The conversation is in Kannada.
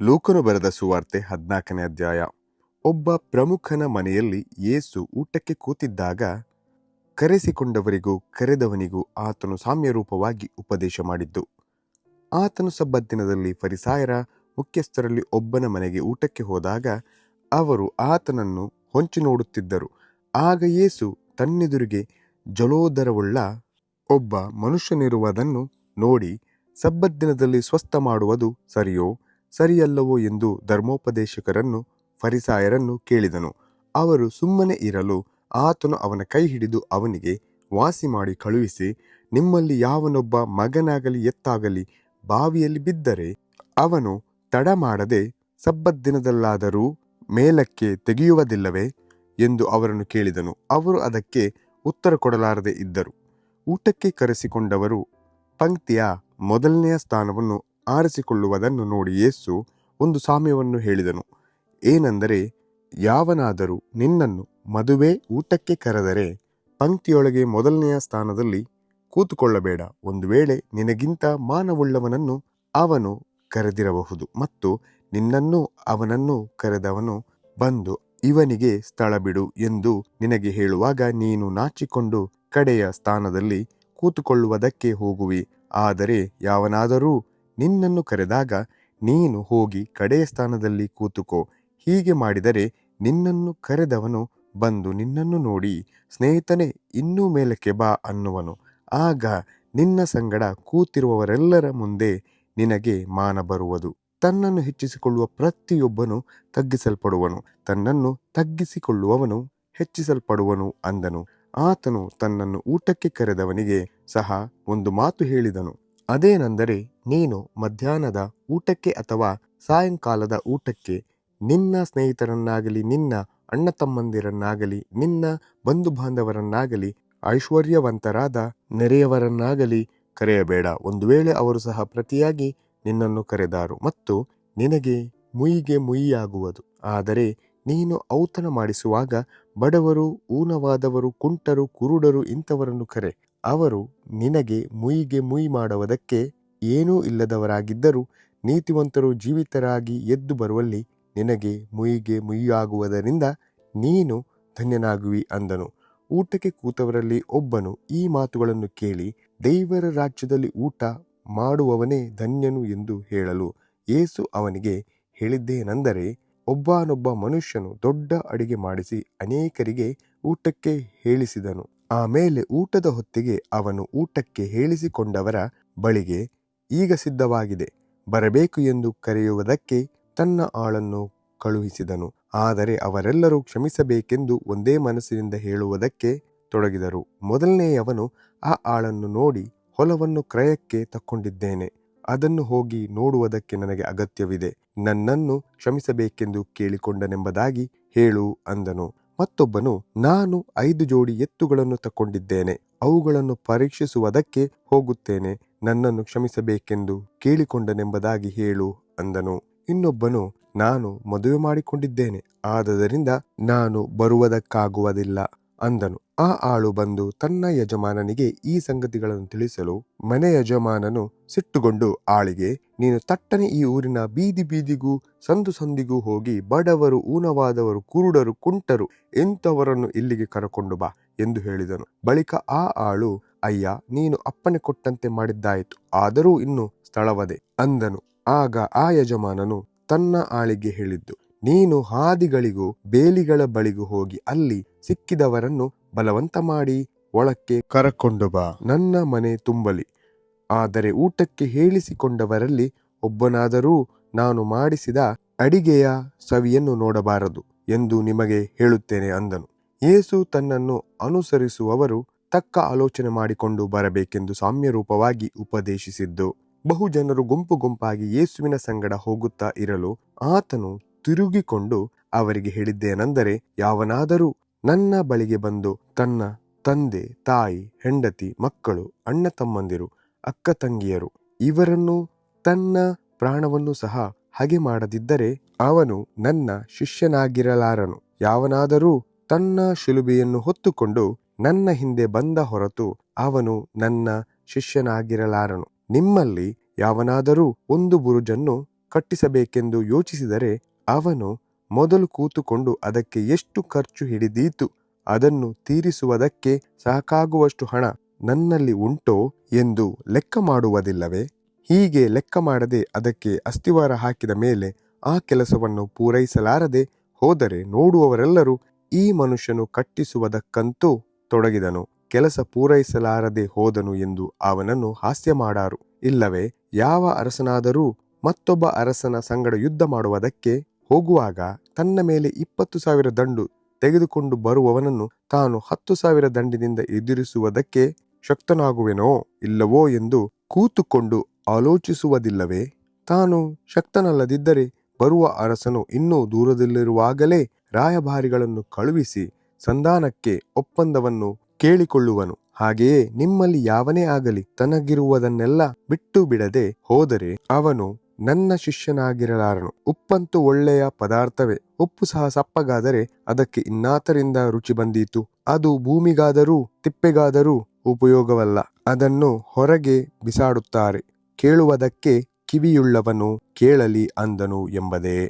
ಲೂಕನು ಬರೆದ ಸುವಾರ್ತೆ 14ನೇ ಅಧ್ಯಾಯ. ಒಬ್ಬ ಪ್ರಮುಖನ ಮನೆಯಲ್ಲಿ ಯೇಸು ಊಟಕ್ಕೆ ಕೂತಿದ್ದಾಗ ಕರೆಸಿಕೊಂಡವರಿಗೂ ಕರೆದವನಿಗೂ ಆತನು ಸಾಮ್ಯರೂಪವಾಗಿ ಉಪದೇಶ ಮಾಡಿದ್ದು. ಆತನು ಸಬ್ಬತ್ ದಿನದಲ್ಲಿ ಫರಿಸಾಯರ ಮುಖ್ಯಸ್ಥರಲ್ಲಿ ಒಬ್ಬನ ಮನೆಗೆ ಊಟಕ್ಕೆ ಹೋದಾಗ ಅವರು ಆತನನ್ನು ಹೊಂಚಿ ನೋಡುತ್ತಿದ್ದರು. ಆಗ ಯೇಸು ತನ್ನೆದುರಿಗೆ ಜಲೋದರವುಳ್ಳ ಒಬ್ಬ ಮನುಷ್ಯನಿರುವುದನ್ನು ನೋಡಿ, ಸಬ್ಬತ್ ದಿನದಲ್ಲಿ ಸ್ವಸ್ಥ ಮಾಡುವುದು ಸರಿಯೋ ಸರಿಯಲ್ಲವೋ ಎಂದು ಧರ್ಮೋಪದೇಶಕರನ್ನು ಫರಿಸಾಯರನ್ನು ಕೇಳಿದನು. ಅವರು ಸುಮ್ಮನೆ ಇರಲು ಆತನು ಅವನ ಕೈ ಹಿಡಿದು ಅವನಿಗೆ ವಾಸಿ ಮಾಡಿ ಕಳುಹಿಸಿ, ನಿಮ್ಮಲ್ಲಿ ಯಾವನೊಬ್ಬ ಮಗನಾಗಲಿ ಎತ್ತಾಗಲಿ ಬಾವಿಯಲ್ಲಿ ಬಿದ್ದರೆ ಅವನು ತಡ ಮಾಡದೆ ಸಬ್ಬತ್ ದಿನದಲ್ಲಾದರೂ ಮೇಲಕ್ಕೆ ತೆಗೆಯುವುದಿಲ್ಲವೇ ಎಂದು ಅವರನ್ನು ಕೇಳಿದನು. ಅವರು ಅದಕ್ಕೆ ಉತ್ತರ ಕೊಡಲಾರದೆ ಇದ್ದರು. ಊಟಕ್ಕೆ ಕರೆಸಿಕೊಂಡವರು ಪಂಕ್ತಿಯ ಮೊದಲನೆಯ ಸ್ಥಾನವನ್ನು ಆರಿಸಿಕೊಳ್ಳುವುದನ್ನು ನೋಡಿ ಯೇಸು ಒಂದು ಸಾಮ್ಯವನ್ನು ಹೇಳಿದನು. ಏನೆಂದರೆ, ಯಾವನಾದರೂ ನಿನ್ನನ್ನು ಮದುವೆ ಊಟಕ್ಕೆ ಕರೆದರೆ ಪಂಕ್ತಿಯೊಳಗೆ ಮೊದಲನೆಯ ಸ್ಥಾನದಲ್ಲಿ ಕೂತುಕೊಳ್ಳಬೇಡ. ಒಂದು ವೇಳೆ ನಿನಗಿಂತ ಮಾನವುಳ್ಳವನನ್ನು ಅವನು ಕರೆದಿರಬಹುದು ಮತ್ತು ನಿನ್ನನ್ನು ಅವನನ್ನು ಕರೆದವನು ಬಂದು ಇವನಿಗೆ ಸ್ಥಳ ಬಿಡು ಎಂದು ನಿನಗೆ ಹೇಳುವಾಗ ನೀನು ನಾಚಿಕೊಂಡು ಕಡೆಯ ಸ್ಥಾನದಲ್ಲಿ ಕೂತುಕೊಳ್ಳುವುದಕ್ಕೆ ಹೋಗುವಿ. ಆದರೆ ಯಾವನಾದರೂ ನಿನ್ನನ್ನು ಕರೆದಾಗ ನೀನು ಹೋಗಿ ಕಡೆಯ ಸ್ಥಾನದಲ್ಲಿ ಕೂತುಕೋ. ಹೀಗೆ ಮಾಡಿದರೆ ನಿನ್ನನ್ನು ಕರೆದವನು ಬಂದು ನಿನ್ನನ್ನು ನೋಡಿ, ಸ್ನೇಹಿತನೇ, ಇನ್ನೂ ಮೇಲಕ್ಕೆ ಬಾ ಅನ್ನುವನು. ಆಗ ನಿನ್ನ ಸಂಗಡ ಕೂತಿರುವವರೆಲ್ಲರ ಮುಂದೆ ನಿನಗೆ ಮಾನ ಬರುವುದು. ತನ್ನನ್ನು ಹೆಚ್ಚಿಸಿಕೊಳ್ಳುವ ಪ್ರತಿಯೊಬ್ಬನು ತಗ್ಗಿಸಲ್ಪಡುವನು, ತನ್ನನ್ನು ತಗ್ಗಿಸಿಕೊಳ್ಳುವವನು ಹೆಚ್ಚಿಸಲ್ಪಡುವನು ಅಂದನು. ಆತನು ತನ್ನನ್ನು ಊಟಕ್ಕೆ ಕರೆದವನಿಗೆ ಸಹ ಒಂದು ಮಾತು ಹೇಳಿದನು. ಅದೇನೆಂದರೆ, ನೀನು ಮಧ್ಯಾಹ್ನದ ಊಟಕ್ಕೆ ಅಥವಾ ಸಾಯಂಕಾಲದ ಊಟಕ್ಕೆ ನಿನ್ನ ಸ್ನೇಹಿತರನ್ನಾಗಲಿ ನಿನ್ನ ಅಣ್ಣ ತಮ್ಮಂದಿರನ್ನಾಗಲಿ ನಿನ್ನ ಬಂಧು ಬಾಂಧವರನ್ನಾಗಲಿ ಐಶ್ವರ್ಯವಂತರಾದ ನೆರೆಯವರನ್ನಾಗಲಿ ಕರೆಯಬೇಡ. ಒಂದು ವೇಳೆ ಅವರು ಸಹ ಪ್ರತಿಯಾಗಿ ನಿನ್ನನ್ನು ಕರೆದಾರು ಮತ್ತು ನಿನಗೆ ಮುಯಿಗೆ ಮುಯಿಯಾಗುವುದು. ಆದರೆ ನೀನು ಔತಣ ಮಾಡಿಸುವಾಗ ಬಡವರು, ಊನವಾದವರು, ಕುಂಟರು, ಕುರುಡರು ಇಂಥವರನ್ನು ಕರೆ. ಅವರು ನಿನಗೆ ಮುಯಿಗೆ ಮುಯಿ ಮಾಡುವುದಕ್ಕೆ ಏನೂ ಇಲ್ಲದವರಾಗಿದ್ದರೂ ನೀತಿವಂತರು ಜೀವಿತರಾಗಿ ಎದ್ದು ಬರುವಲ್ಲಿ ನಿನಗೆ ಮುಯಿಗೆ ಮುಯಿಯಾಗುವುದರಿಂದ ನೀನು ಧನ್ಯನಾಗುವಿ ಅಂದನು. ಊಟಕ್ಕೆ ಕೂತವರಲ್ಲಿ ಒಬ್ಬನು ಈ ಮಾತುಗಳನ್ನು ಕೇಳಿ, ದೇವರ ರಾಜ್ಯದಲ್ಲಿ ಊಟ ಮಾಡುವವನೇ ಧನ್ಯನು ಎಂದು ಹೇಳಲು ಯೇಸು ಅವನಿಗೆ ಹೇಳಿದ್ದೇನೆಂದರೆ, ಒಬ್ಬನೊಬ್ಬ ಮನುಷ್ಯನು ದೊಡ್ಡ ಅಡಿಗೆ ಮಾಡಿಸಿ ಅನೇಕರಿಗೆ ಊಟಕ್ಕೆ ಹೇಳಿಸಿದನು. ಆಮೇಲೆ ಊಟದ ಹೊತ್ತಿಗೆ ಅವನು ಊಟಕ್ಕೆ ಹೇಳಿಸಿಕೊಂಡವರ ಬಳಿಗೆ, ಈಗ ಸಿದ್ಧವಾಗಿದೆ, ಬರಬೇಕು ಎಂದು ಕರೆಯುವುದಕ್ಕೆ ತನ್ನ ಆಳನ್ನು ಕಳುಹಿಸಿದನು. ಆದರೆ ಅವರೆಲ್ಲರೂ ಕ್ಷಮಿಸಬೇಕೆಂದು ಒಂದೇ ಮನಸ್ಸಿನಿಂದ ಹೇಳುವುದಕ್ಕೆ ತೊಡಗಿದರು. ಮೊದಲನೆಯವನು ಆ ಆಳನ್ನು ನೋಡಿ, ಹೊಲವನ್ನು ಕ್ರಯಕ್ಕೆ ತಕ್ಕೊಂಡಿದ್ದೇನೆ, ಅದನ್ನು ಹೋಗಿ ನೋಡುವುದಕ್ಕೆ ನನಗೆ ಅಗತ್ಯವಿದೆ, ನನ್ನನ್ನು ಕ್ಷಮಿಸಬೇಕೆಂದು ಕೇಳಿಕೊಂಡನೆಂಬುದಾಗಿ ಹೇಳು ಅಂದನು. ಮತ್ತೊಬ್ಬನು, ನಾನು 5 ಜೋಡಿ ಎತ್ತುಗಳನ್ನು ತಕ್ಕೊಂಡಿದ್ದೇನೆ, ಅವುಗಳನ್ನು ಪರೀಕ್ಷಿಸುವುದಕ್ಕೆ ಹೋಗುತ್ತೇನೆ, ನನ್ನನ್ನು ಕ್ಷಮಿಸಬೇಕೆಂದು ಕೇಳಿಕೊಂಡನೆಂಬುದಾಗಿ ಹೇಳು ಅಂದನು. ಇನ್ನೊಬ್ಬನು, ನಾನು ಮದುವೆ ಮಾಡಿಕೊಂಡಿದ್ದೇನೆ, ಆದದರಿಂದ ನಾನು ಬರುವುದಕ್ಕಾಗುವುದಿಲ್ಲ ಅಂದನು. ಆ ಆಳು ಬಂದು ತನ್ನ ಯಜಮಾನನಿಗೆ ಈ ಸಂಗತಿಗಳನ್ನು ತಿಳಿಸಲು ಮನೆ ಯಜಮಾನನು ಸಿಟ್ಟುಗೊಂಡು ಆಳಿಗೆ, ನೀನು ತಟ್ಟನೆ ಈ ಊರಿನ ಬೀದಿ ಬೀದಿಗೂ ಸಂದು ಸಂದಿಗೂ ಹೋಗಿ ಬಡವರು, ಊನವಾದವರು, ಕುರುಡರು, ಕುಂಟರು ಇಂಥವರನ್ನು ಇಲ್ಲಿಗೆ ಕರಕೊಂಡು ಬಾ ಎಂದು ಹೇಳಿದನು. ಬಳಿಕ ಆ ಆಳು, ಅಯ್ಯ, ನೀನು ಅಪ್ಪಣೆ ಕೊಟ್ಟಂತೆ ಮಾಡಿದ್ದಾಯಿತು, ಆದರೂ ಇನ್ನು ಸ್ಥಳವದೆ ಅಂದನು. ಆಗ ಆ ಯಜಮಾನನು ತನ್ನ ಆಳಿಗೆ ಹೇಳಿದ್ದು, ನೀನು ಹಾದಿಗಳಿಗೂ ಬೇಲಿಗಳ ಬಳಿಗೂ ಹೋಗಿ ಅಲ್ಲಿ ಸಿಕ್ಕಿದವರನ್ನು ಬಲವಂತ ಮಾಡಿ ಒಳಕ್ಕೆ ಕರಕೊಂಡು ಬಾ, ನನ್ನ ಮನೆ ತುಂಬಲಿ. ಆದರೆ ಊಟಕ್ಕೆ ಹೇಳಿಸಿಕೊಂಡವರಲ್ಲಿ ಒಬ್ಬನಾದರೂ ನಾನು ಮಾಡಿಸಿದ ಅಡಿಗೆಯ ಸವಿಯನ್ನು ನೋಡಬಾರದು ಎಂದು ನಿಮಗೆ ಹೇಳುತ್ತೇನೆ ಅಂದನು. ಯೇಸು ತನ್ನನ್ನು ಅನುಸರಿಸುವವರು ತಕ್ಕ ಆಲೋಚನೆ ಮಾಡಿಕೊಂಡು ಬರಬೇಕೆಂದು ಸಾಮ್ಯರೂಪವಾಗಿ ಉಪದೇಶಿಸಿದ್ದು. ಬಹುಜನರು ಗುಂಪು ಗುಂಪಾಗಿ ಯೇಸುವಿನ ಸಂಗಡ ಹೋಗುತ್ತಾ ಇರಲು ಆತನು ತಿರುಗಿಕೊಂಡು ಅವರಿಗೆ ಹೇಳಿದ್ದೇನೆಂದರೆ, ಯಾವನಾದರೂ ನನ್ನ ಬಳಿಗೆ ಬಂದು ತನ್ನ ತಂದೆ, ತಾಯಿ, ಹೆಂಡತಿ, ಮಕ್ಕಳು, ಅಣ್ಣ ತಮ್ಮಂದಿರು, ಅಕ್ಕ ತಂಗಿಯರು ಇವರನ್ನು ತನ್ನ ಪ್ರಾಣವನ್ನು ಸಹ ಹಾಗೆ ಮಾಡದಿದ್ದರೆ ಅವನು ನನ್ನ ಶಿಷ್ಯನಾಗಿರಲಾರನು. ಯಾವನಾದರೂ ತನ್ನ ಶಿಲುಬೆಯನ್ನು ಹೊತ್ತುಕೊಂಡು ನನ್ನ ಹಿಂದೆ ಬಂದ ಹೊರತು ಅವನು ನನ್ನ ಶಿಷ್ಯನಾಗಿರಲಾರನು. ನಿಮ್ಮಲ್ಲಿ ಯಾವನಾದರೂ ಒಂದು ಬುರುಜನ್ನು ಕಟ್ಟಿಸಬೇಕೆಂದು ಯೋಚಿಸಿದರೆ ಅವನು ಮೊದಲು ಕೂತುಕೊಂಡು ಅದಕ್ಕೆ ಎಷ್ಟು ಖರ್ಚು ಹಿಡಿದೀತು, ಅದನ್ನು ತೀರಿಸುವುದಕ್ಕೆ ಸಾಕಾಗುವಷ್ಟು ಹಣ ನನ್ನಲ್ಲಿ ಉಂಟೋ ಎಂದು ಲೆಕ್ಕ ಮಾಡುವುದಿಲ್ಲವೇ? ಹೀಗೆ ಲೆಕ್ಕ ಮಾಡದೆ ಅದಕ್ಕೆ ಅಸ್ತಿವಾರ ಹಾಕಿದ ಮೇಲೆ ಆ ಕೆಲಸವನ್ನು ಪೂರೈಸಲಾರದೆ ಹೋದರೆ ನೋಡುವವರೆಲ್ಲರೂ ಈ ಮನುಷ್ಯನು ಕಟ್ಟಿಸುವುದಕ್ಕಂತೂ ತೊಡಗಿದನು, ಕೆಲಸ ಪೂರೈಸಲಾರದೆ ಹೋದನು ಎಂದು ಅವನನ್ನು ಹಾಸ್ಯ ಮಾಡಾರು. ಇಲ್ಲವೇ ಯಾವ ಅರಸನಾದರೂ ಮತ್ತೊಬ್ಬ ಅರಸನ ಸಂಗಡ ಯುದ್ಧ ಮಾಡುವುದಕ್ಕೆ ಹೋಗುವಾಗ ತನ್ನ ಮೇಲೆ 20,000 ದಂಡು ತೆಗೆದುಕೊಂಡು ಬರುವವನನ್ನು ತಾನು 10,000 ದಂಡಿನಿಂದ ಎದುರಿಸುವುದಕ್ಕೆ ಶಕ್ತನಾಗುವೆನೋ ಇಲ್ಲವೋ ಎಂದು ಕೂತುಕೊಂಡು ಆಲೋಚಿಸುವುದಿಲ್ಲವೇ? ತಾನು ಶಕ್ತನಲ್ಲದಿದ್ದರೆ ಬರುವ ಅರಸನು ಇನ್ನೂ ದೂರದಲ್ಲಿರುವಾಗಲೇ ರಾಯಭಾರಿಗಳನ್ನು ಕಳುಹಿಸಿ ಸಂಧಾನಕ್ಕೆ ಒಪ್ಪಂದವನ್ನು ಕೇಳಿಕೊಳ್ಳುವನು. ಹಾಗೆಯೇ ನಿಮ್ಮಲ್ಲಿ ಯಾವನೇ ಆಗಲಿ ತನಗಿರುವುದನ್ನೆಲ್ಲ ಬಿಟ್ಟು ಬಿಡದೆ ಹೋದರೆ ಅವನು ನನ್ನ ಶಿಷ್ಯನಾಗಿರಲಾರನು. ಉಪ್ಪಂತೂ ಒಳ್ಳೆಯ ಪದಾರ್ಥವೇ, ಉಪ್ಪು ಸಹ ಸಪ್ಪಗಾದರೆ ಅದಕ್ಕೆ ಇನ್ನಾತರಿಂದ ರುಚಿ ಬಂದೀತು, ಅದು ಭೂಮಿಗಾದರೂ ತಿಪ್ಪೆಗಾದರೂ ಉಪಯೋಗವಲ್ಲ, ಅದನ್ನು ಹೊರಗೆ ಬಿಸಾಡುತ್ತಾರೆ. ಕೇಳುವುದಕ್ಕೆ ಕಿವಿಯುಳ್ಳವನು ಕೇಳಲಿ ಅಂದನು ಎಂಬುದೇ.